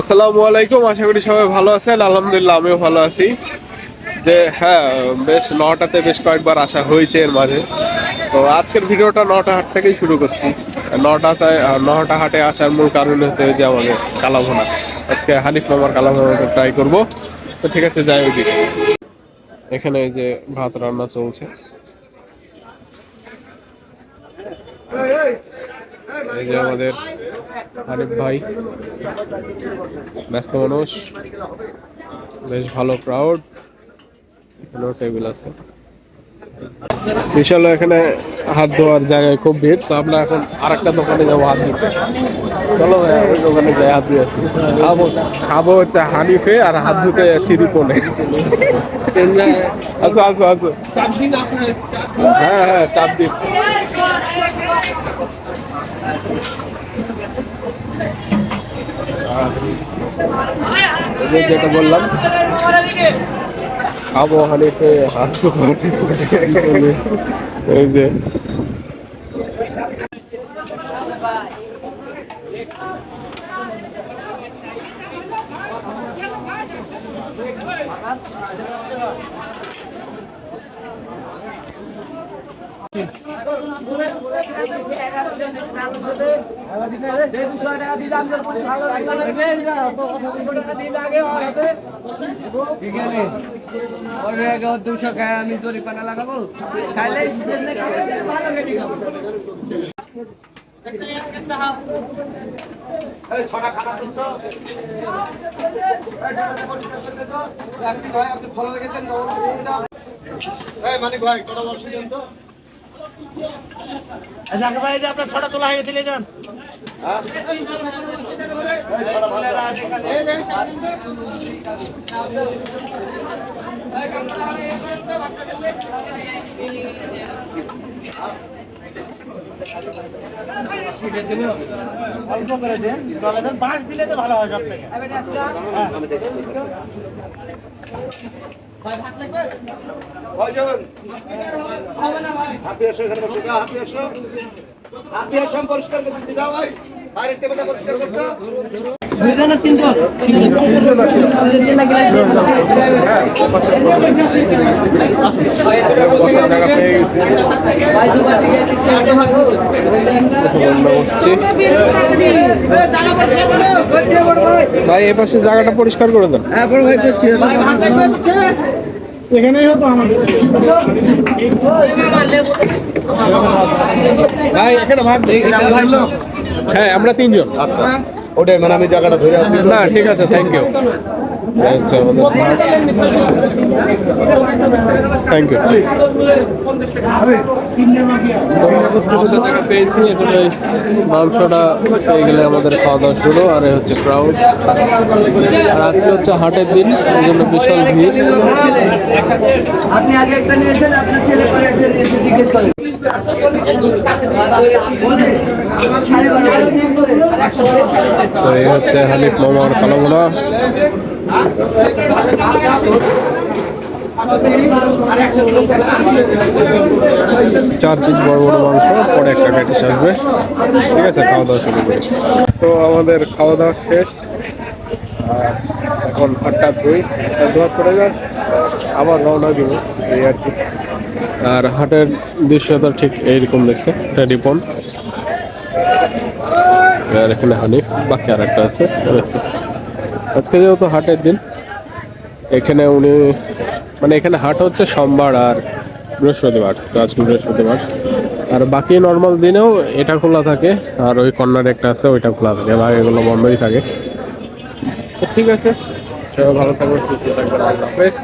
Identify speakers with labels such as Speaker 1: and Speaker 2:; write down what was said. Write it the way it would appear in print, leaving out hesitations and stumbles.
Speaker 1: আসসালামু আলাইকুম, আশা করি সবাই ভালো আছেন। আলহামদুলিল্লাহ আমিও ভালো আছি। যে হ্যাঁ, বেশ 9টাতে বেশ কয়েকবার আসা হয়েছে এর মাঝে। তো আজকের ভিডিওটা 9টা হাট থেকেই শুরু করছি। 9টা হাটে আসার মূল কারণ হচ্ছে যে আমাদের কালাভুনা। আজকে হানিফ মামার কালাভুনাটা ট্রাই করব। তো ঠিক আছে, যাই ওদিকে। এখানে এই যে ভাত রান্না চলছে। এই যে আমাদের হানিফ ভাই, ব্যস্ত মানুষ, বেশ ভালো ক্রাউড, এখানেও টেবিল আছে। বিশাল এখানে হাত ধোয়ার জায়গায় খুব ভিড়। তো আমরা এখন আরেকটা দোকানে যাবো হাত ধুতে। চলো ভাই, ওই দোকানে যাই হাত ধুয়ে আসি। খাবো খাবো হচ্ছে হানিফে, আর হাত ধুতে চিরিপনে। আসো আসো আসো। হ্যাঁ হ্যাঁ, 4 দিন। যেটা বললাম, খাবো হানিফে হাত ধুতে। এই যে
Speaker 2: দুশো গায়ে আমি জরিপানা লাগাবো খাইলে
Speaker 3: মানিক ভাই কটা বর্ষ তো আপনার ছটা তোলা হয়ে গেছিল যান। অল্প করে দেন, জলে দেন, বাঁশ দিলে তো ভালো হয় সব থেকে। পরিষ্কার করতে যাও ভাই, বাইরের টেবিলটা পরিষ্কার করতে।
Speaker 1: ভাই এই পাশে জায়গাটা পরিষ্কার করে দেন।
Speaker 2: হ্যাঁ বড় ভাই করছি
Speaker 3: এখানেই হতো আমাদের।
Speaker 1: ভাই এখানে ভাগ দেই। হ্যাঁ, আমরা 3 জন।
Speaker 3: আচ্ছা, ওটাই মানে আমি জায়গাটা ধরে আছি।
Speaker 1: না ঠিক আছে, থ্যাংক ইউ। আচ্ছা, থ্যাংক ইউ। জায়গা পেয়েছি, এখানে মাংসটা পেয়ে গেলে আমাদের খাওয়া দাওয়া শুরু। আর এই হচ্ছে ক্রাউড। আর আজকে হচ্ছে হাটের দিন, এই জন্য বিশাল ভিড়।
Speaker 2: আপনি আগে একটা নিয়েছেন, আপনার ছেলে পরে একটা নিয়েছেন, জিজ্ঞেস করেন।
Speaker 1: তো এই হচ্ছে হানিফ মামার কালাভুনা। 4 পিস বড় বড় মাংস, পরে একটা প্যাটিস আসবে। ঠিক আছে, খাওয়া দাওয়া শুরু করি। তো আমাদের খাওয়া দাওয়া শেষ। আর এখন হাটটা ধোয়া করে যাস, আবার রওনা দিব, এই আর কি। আর হাটের দৃশ্যটা ঠিক এইরকম দেখতে, টেলিফোন। আর এখানে হানিফ, বাকি আর একটা আছে। আজকে যেহেতু হাটের দিন, এখানে উনি মানে এখানে হাট হচ্ছে সোমবার আর বৃহস্পতিবার। তো আজকে বৃহস্পতিবার। আর বাকি নর্মাল দিনেও এটা খোলা থাকে, আর ওই কর্নার একটা আছে, ওইটা খোলা থাকে। এগুলো বন্ধই থাকে। তো ঠিক আছে, সবাই ভালো থাকবেন, সুস্থ থাকবেন। আল্লাহ হাফেজ।